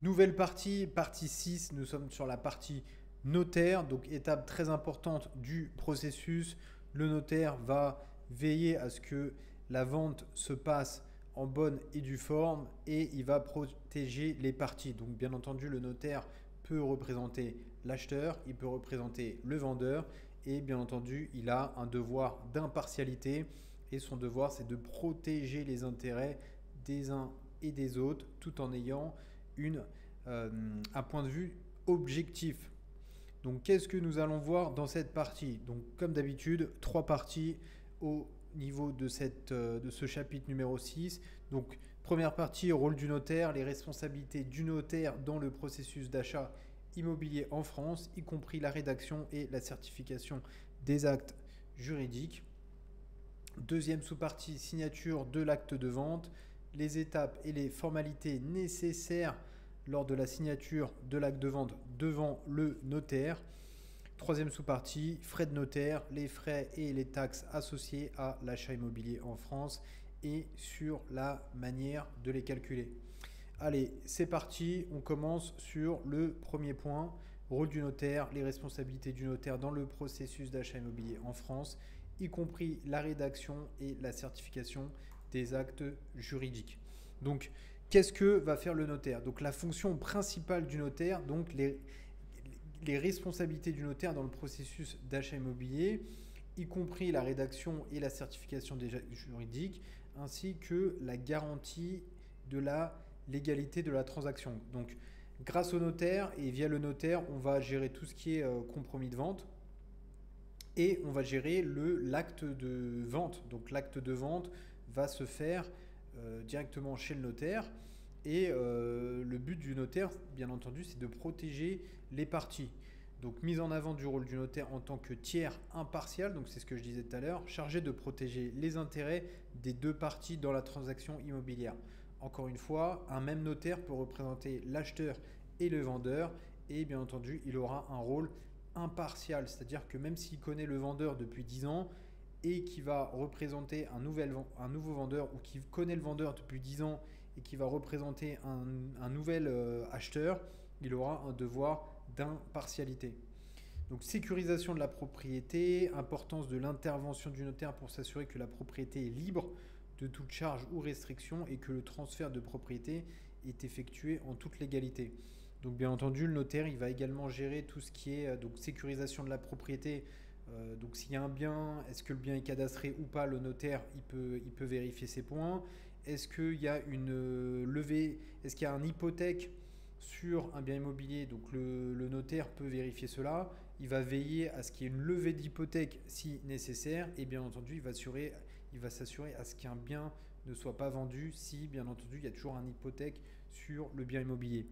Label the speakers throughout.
Speaker 1: Nouvelle partie, partie 6. Nous sommes sur la partie notaire, donc étape très importante du processus. Le notaire va veiller à ce que la vente se passe en bonne et due forme et il va protéger les parties. Donc bien entendu, le notaire peut représenter l'acheteur, il peut représenter le vendeur et bien entendu, il a un devoir d'impartialité et son devoir, c'est de protéger les intérêts des uns et des autres tout en ayant une, un point de vue objectif. Donc qu'est-ce que nous allons voir dans cette partie? Donc comme d'habitude, trois parties au niveau de ce chapitre numéro 6. Donc première partie, rôle du notaire, les responsabilités du notaire dans le processus d'achat immobilier en France, y compris la rédaction et la certification des actes juridiques. Deuxième sous-partie, signature de l'acte de vente, les étapes et les formalités nécessaires lors de la signature de l'acte de vente devant le notaire. Troisième sous-partie, frais de notaire, les frais et les taxes associées à l'achat immobilier en France et sur la manière de les calculer. Allez, c'est parti, on commence sur le premier point, rôle du notaire, les responsabilités du notaire dans le processus d'achat immobilier en France, y compris la rédaction et la certification des actes juridiques. Donc, qu'est-ce que va faire le notaire? Donc, la fonction principale du notaire, donc les responsabilités du notaire dans le processus d'achat immobilier, y compris la rédaction et la certification des actes juridiques, ainsi que la garantie de la légalité de la transaction. Donc, grâce au notaire et via le notaire, on va gérer tout ce qui est compromis de vente et on va gérer l'acte de vente. Donc, l'acte de vente va se faire directement chez le notaire. Et le but du notaire, bien entendu, c'est de protéger les parties. Donc, mise en avant du rôle du notaire en tant que tiers impartial, donc c'est ce que je disais tout à l'heure, chargé de protéger les intérêts des deux parties dans la transaction immobilière. Encore une fois, un même notaire peut représenter l'acheteur et le vendeur, et bien entendu, il aura un rôle impartial, c'est-à-dire que même s'il connaît le vendeur depuis 10 ans et qui va représenter un nouveau vendeur ou qui connaît le vendeur depuis 10 ans et qui va représenter un nouvel acheteur, il aura un devoir d'impartialité. Donc sécurisation de la propriété, importance de l'intervention du notaire pour s'assurer que la propriété est libre de toute charge ou restriction et que le transfert de propriété est effectué en toute légalité. Donc bien entendu, le notaire, il va également gérer tout ce qui est donc sécurisation de la propriété. Donc s'il y a un bien, est-ce que le bien est cadastré ou pas, le notaire, il peut vérifier ces points. Est-ce qu'il y a une levée, est-ce qu'il y a une hypothèque sur un bien immobilier, donc le notaire peut vérifier cela, il va veiller à ce qu'il y ait une levée d'hypothèque si nécessaire et bien entendu il va s'assurer à ce qu'un bien ne soit pas vendu si bien entendu il y a toujours une hypothèque sur le bien immobilier.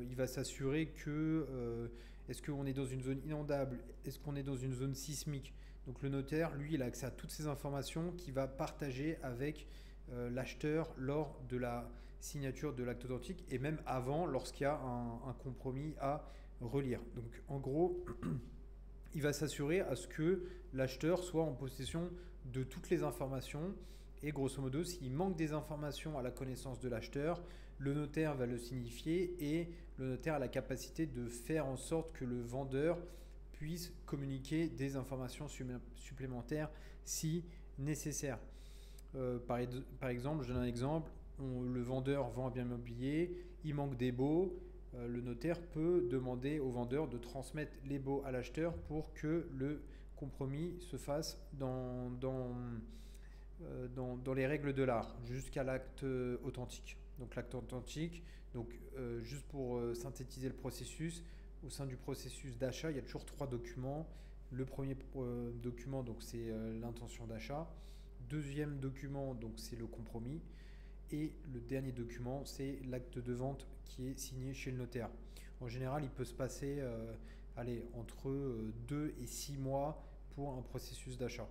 Speaker 1: Il va s'assurer que est-ce qu'on est dans une zone inondable, est-ce qu'on est dans une zone sismique. Donc le notaire, lui, il a accès à toutes ces informations qu'il va partager avec l'acheteur lors de la signature de l'acte authentique et même avant lorsqu'il y a un compromis à relire. Donc en gros, il va s'assurer à ce que l'acheteur soit en possession de toutes les informations et grosso modo, s'il manque des informations à la connaissance de l'acheteur, le notaire va le signifier et le notaire a la capacité de faire en sorte que le vendeur puisse communiquer des informations supplémentaires si nécessaire. Par exemple, je donne un exemple, le vendeur vend un bien immobilier, il manque des baux, le notaire peut demander au vendeur de transmettre les baux à l'acheteur pour que le compromis se fasse dans les règles de l'art, jusqu'à l'acte authentique. Donc l'acte authentique, donc, juste pour synthétiser le processus, au sein du processus d'achat, il y a toujours trois documents. Le premier document, donc, c'est l'intention d'achat. Deuxième document, donc, c'est le compromis. Et le dernier document, c'est l'acte de vente qui est signé chez le notaire. En général, il peut se passer entre 2 et 6 mois pour un processus d'achat.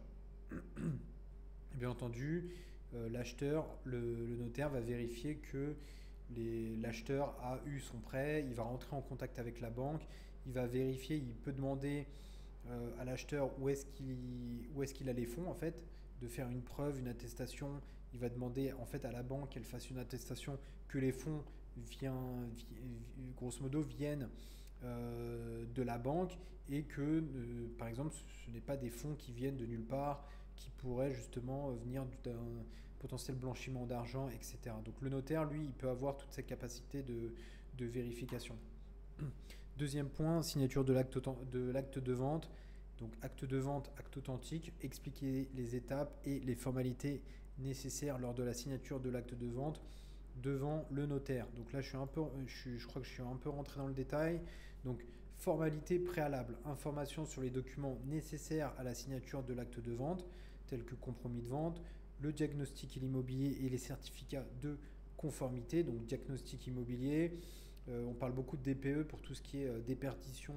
Speaker 1: Bien entendu, l'acheteur, le notaire va vérifier que l'acheteur a eu son prêt, il va rentrer en contact avec la banque, il va vérifier, il peut demander à l'acheteur où est-ce qu'il a les fonds en fait, de faire une preuve, une attestation. Il va demander en fait à la banque qu'elle fasse une attestation que les fonds grosso modo, viennent de la banque et que, par exemple, ce n'est pas des fonds qui viennent de nulle part, qui pourraient justement venir d'un potentiel blanchiment d'argent, etc. Donc le notaire, lui, il peut avoir toutes ces capacités de vérification. Deuxième point, signature de l'acte de vente. Donc acte de vente, acte authentique, expliquer les étapes et les formalités nécessaires lors de la signature de l'acte de vente devant le notaire. Donc là, je crois que je suis un peu rentré dans le détail. Donc formalité préalable, information sur les documents nécessaires à la signature de l'acte de vente, tels que compromis de vente, le diagnostic immobilier et les certificats de conformité. Donc diagnostic immobilier, on parle beaucoup de DPE pour tout ce qui est déperdition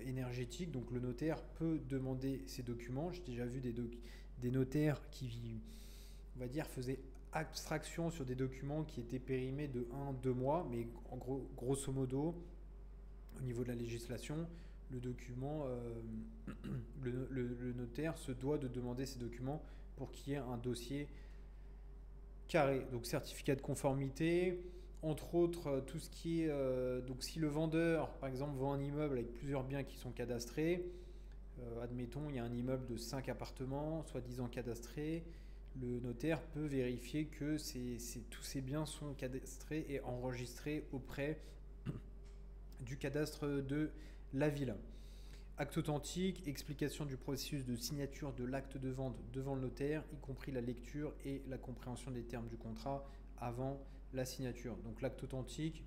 Speaker 1: énergétique. Donc le notaire peut demander ces documents. J'ai déjà vu des notaires qui, on va dire, faisaient abstraction sur des documents qui étaient périmés de 1-2 mois, mais en grosso modo, au niveau de la législation, le document, le notaire se doit de demander ces documents pour qu'il y ait un dossier carré. Donc certificat de conformité, entre autres tout ce qui est... donc si le vendeur, par exemple, vend un immeuble avec plusieurs biens qui sont cadastrés, admettons, il y a un immeuble de 5 appartements, soi-disant cadastrés, le notaire peut vérifier que tous ces biens sont cadastrés et enregistrés auprès du cadastre de la ville. Acte authentique, explication du processus de signature de l'acte de vente devant le notaire, y compris la lecture et la compréhension des termes du contrat avant la signature. Donc l'acte authentique,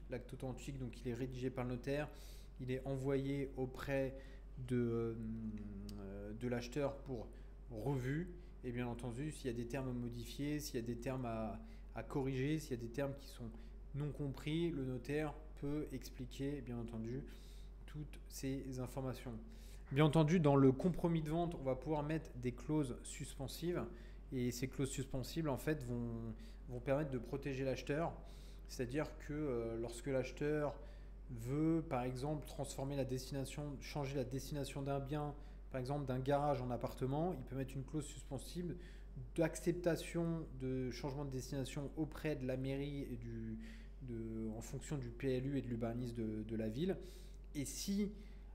Speaker 1: donc il est rédigé par le notaire, il est envoyé auprès de l'acheteur pour revue. Et bien entendu, s'il y a des termes à modifier, s'il y a des termes à corriger, s'il y a des termes qui sont non compris, le notaire peut expliquer, bien entendu, toutes ces informations. Bien entendu, dans le compromis de vente, on va pouvoir mettre des clauses suspensives. Et ces clauses suspensives, en fait, vont permettre de protéger l'acheteur. C'est-à-dire que lorsque l'acheteur veut, par exemple, changer la destination d'un bien, par exemple d'un garage en appartement, il peut mettre une clause suspensive d'acceptation de changement de destination auprès de la mairie et en fonction du PLU et de l'urbanisme de la ville. Et si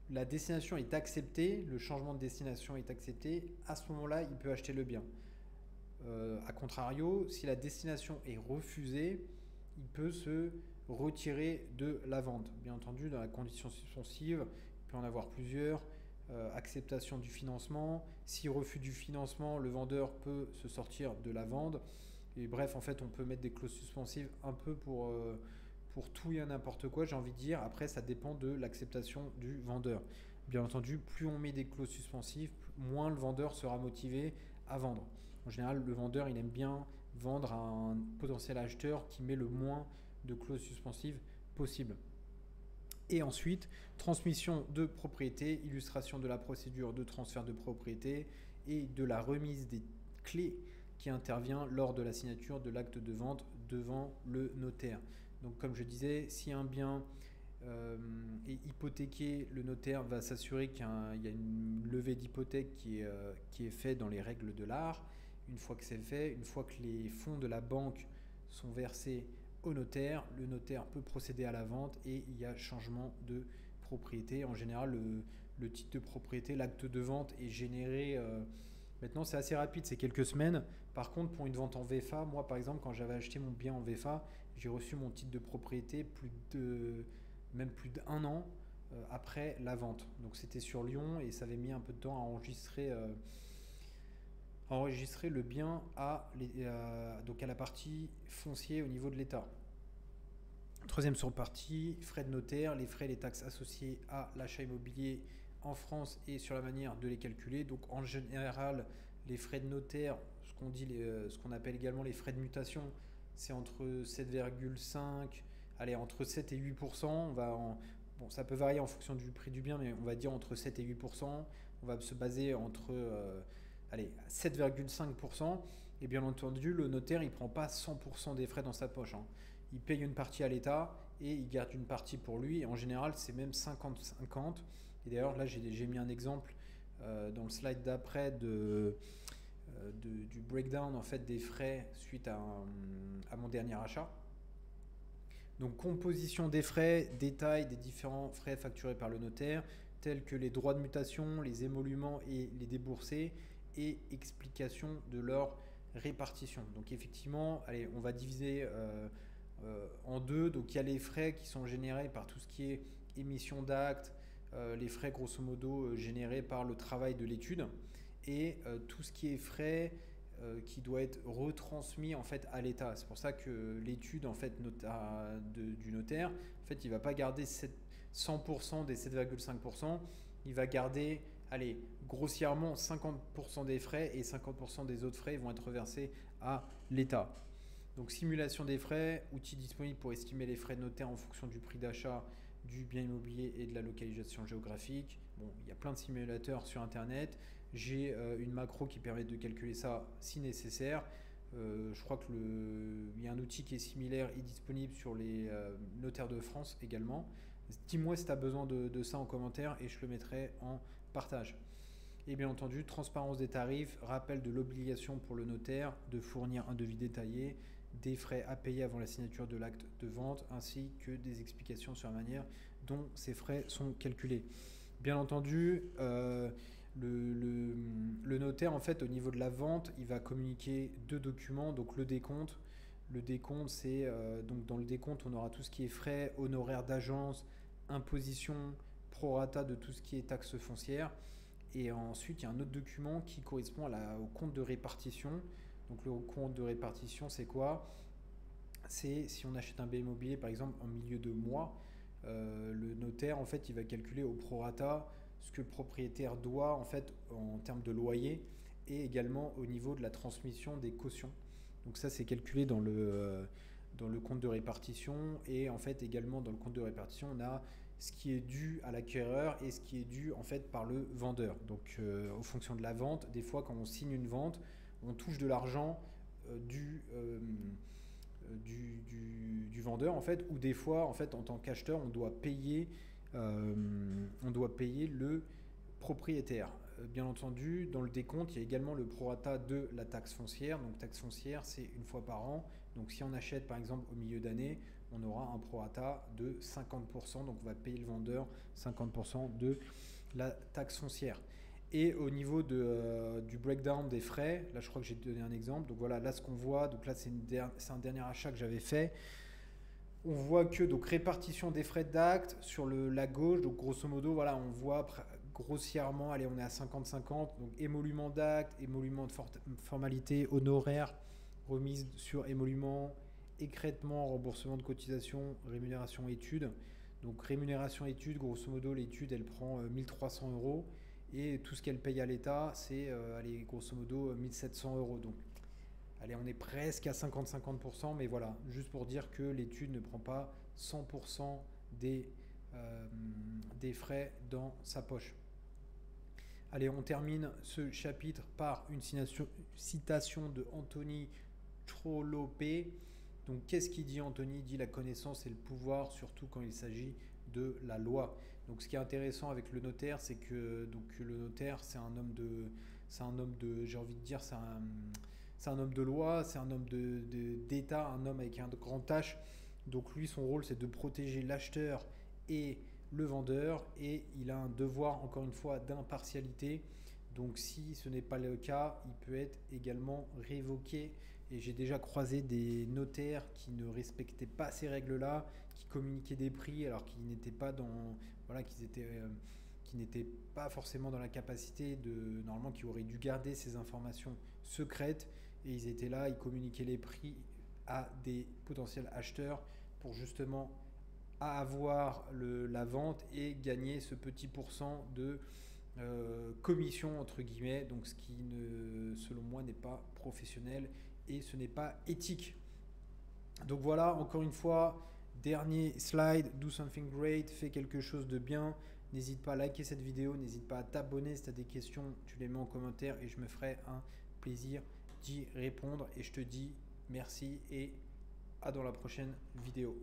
Speaker 1: la destination est acceptée, le changement de destination est accepté, à ce moment-là, il peut acheter le bien. A contrario, si la destination est refusée, il peut se retirer de la vente. Bien entendu, dans la condition suspensive, il peut en avoir plusieurs. Acceptation du financement. Si refus du financement, le vendeur peut se sortir de la vente. Et bref, en fait, on peut mettre des clauses suspensives un peu pour tout et n'importe quoi, j'ai envie de dire. Après, ça dépend de l'acceptation du vendeur. Bien entendu, plus on met des clauses suspensives, moins le vendeur sera motivé à vendre. En général, le vendeur, il aime bien vendre à un potentiel acheteur qui met le moins de clauses suspensives possible. Et ensuite, transmission de propriété, illustration de la procédure de transfert de propriété et de la remise des clés qui intervient lors de la signature de l'acte de vente devant le notaire. Donc comme je disais, si un bien est hypothéqué, le notaire va s'assurer qu'il y a une levée d'hypothèque qui est faite dans les règles de l'art. Une fois que c'est fait, une fois que les fonds de la banque sont versés au notaire, le notaire peut procéder à la vente et il y a changement de propriété. En général, le titre de propriété, l'acte de vente est généré. Maintenant, c'est assez rapide, c'est quelques semaines. Par contre, pour une vente en VFA, moi par exemple, quand j'avais acheté mon bien en VFA, j'ai reçu mon titre de propriété même plus d'1 an après la vente. Donc c'était sur Lyon et ça avait mis un peu de temps à enregistrer le bien donc à la partie foncier au niveau de l'État. Troisième sous-partie, frais de notaire, les frais et les taxes associés à l'achat immobilier en France et sur la manière de les calculer. Donc en général, les frais de notaire, ce qu'on appelle également les frais de mutation, c'est entre 7,5, entre 7 et 8%. Ça peut varier en fonction du prix du bien, mais on va dire entre 7 et 8%. On va se baser entre 7,5%. Et bien entendu, le notaire, il ne prend pas 100% des frais dans sa poche. Il paye une partie à l'État et il garde une partie pour lui. Et en général, c'est même 50-50. Et d'ailleurs, là, j'ai mis un exemple dans le slide d'après du breakdown en fait, des frais suite à mon dernier achat. Donc composition des frais, détail des différents frais facturés par le notaire, tels que les droits de mutation, les émoluments et les déboursés, et explication de leur répartition. Donc effectivement, allez, on va diviser en deux. Donc il y a les frais qui sont générés par tout ce qui est émission d'actes, les frais grosso modo générés par le travail de l'étude, et tout ce qui est frais qui doit être retransmis en fait à l'État. C'est pour ça que l'étude en fait du notaire, en fait, il va pas garder 100% des 7,5%, il va garder, allez, grossièrement 50% des frais, et 50% des autres frais vont être reversés à l'État. Donc simulation des frais, outils disponibles pour estimer les frais de notaire en fonction du prix d'achat du bien immobilier et de la localisation géographique. Bon, il y a plein de simulateurs sur internet. J'ai une macro qui permet de calculer ça si nécessaire. Je crois qu'il y a un outil qui est similaire et disponible sur les notaires de France également. Dis-moi si tu as besoin de ça en commentaire et je le mettrai en partage. Et bien entendu, transparence des tarifs, rappel de l'obligation pour le notaire de fournir un devis détaillé, des frais à payer avant la signature de l'acte de vente, ainsi que des explications sur la manière dont ces frais sont calculés. Bien entendu, le notaire, en fait, au niveau de la vente, il va communiquer deux documents. Donc le décompte. Le décompte, c'est donc dans le décompte, on aura tout ce qui est frais, honoraires d'agence, imposition, prorata de tout ce qui est taxes foncières. Et ensuite, il y a un autre document qui correspond au compte de répartition. Donc le compte de répartition, c'est quoi? C'est si on achète un bien immobilier, par exemple, en milieu de mois, le notaire, en fait, il va calculer au prorata ce que le propriétaire doit, en fait, en termes de loyer, et également au niveau de la transmission des cautions. Donc ça, c'est calculé dans le compte de répartition. Et en fait, également dans le compte de répartition, on a ce qui est dû à l'acquéreur et ce qui est dû en fait par le vendeur. Donc en fonction de la vente, des fois quand on signe une vente, on touche de l'argent du vendeur en fait, ou des fois en fait en tant qu'acheteur on doit payer le propriétaire. Bien entendu, dans le décompte, il y a également le prorata de la taxe foncière. Donc taxe foncière, c'est une fois par an. Donc si on achète par exemple au milieu d'année, on aura un prorata de 50%. Donc on va payer le vendeur 50% de la taxe foncière. Et au niveau du breakdown des frais, là je crois que j'ai donné un exemple. Donc voilà, là ce qu'on voit, donc là c'est un dernier achat que j'avais fait. On voit que donc répartition des frais d'acte sur la gauche, donc grosso modo, voilà, on voit grossièrement, allez, on est à 50-50, donc émolument d'acte, émolument de formalité, honoraire, remise sur émolument, écrêtement, remboursement de cotisation, rémunération études. Donc rémunération études, grosso modo, l'étude, elle prend 1300 euros et tout ce qu'elle paye à l'État, c'est, allez, grosso modo, 1700 euros. Donc, allez, on est presque à 50-50%, mais voilà, juste pour dire que l'étude ne prend pas 100% des frais dans sa poche. Allez, on termine ce chapitre par une citation de Anthony Trollope. Donc, qu'est-ce qu'il dit Anthony? Il dit la connaissance et le pouvoir, surtout quand il s'agit de la loi. Donc, ce qui est intéressant avec le notaire, c'est que donc, le notaire, c'est un homme de, j'ai envie de dire, c'est un homme de loi, c'est un homme d'État, un homme avec un grand H. Donc, lui, son rôle, c'est de protéger l'acheteur et le vendeur, et il a un devoir, encore une fois, d'impartialité. Donc si ce n'est pas le cas, il peut être également révoqué. Et j'ai déjà croisé des notaires qui ne respectaient pas ces règles-là, qui communiquaient des prix alors qu'ils n'étaient pas qui n'étaient pas forcément dans la capacité normalement, qui auraient dû garder ces informations secrètes. Et ils étaient là, ils communiquaient les prix à des potentiels acheteurs pour justement à avoir la vente et gagner ce petit pourcent de commission entre guillemets, donc ce qui selon moi n'est pas professionnel et ce n'est pas éthique. Donc voilà, encore une fois, dernier slide, do something great, fais quelque chose de bien. N'hésite pas à liker cette vidéo, n'hésite pas à t'abonner. Si tu as des questions, tu les mets en commentaire et je me ferai un plaisir d'y répondre. Et je te dis merci et à dans la prochaine vidéo.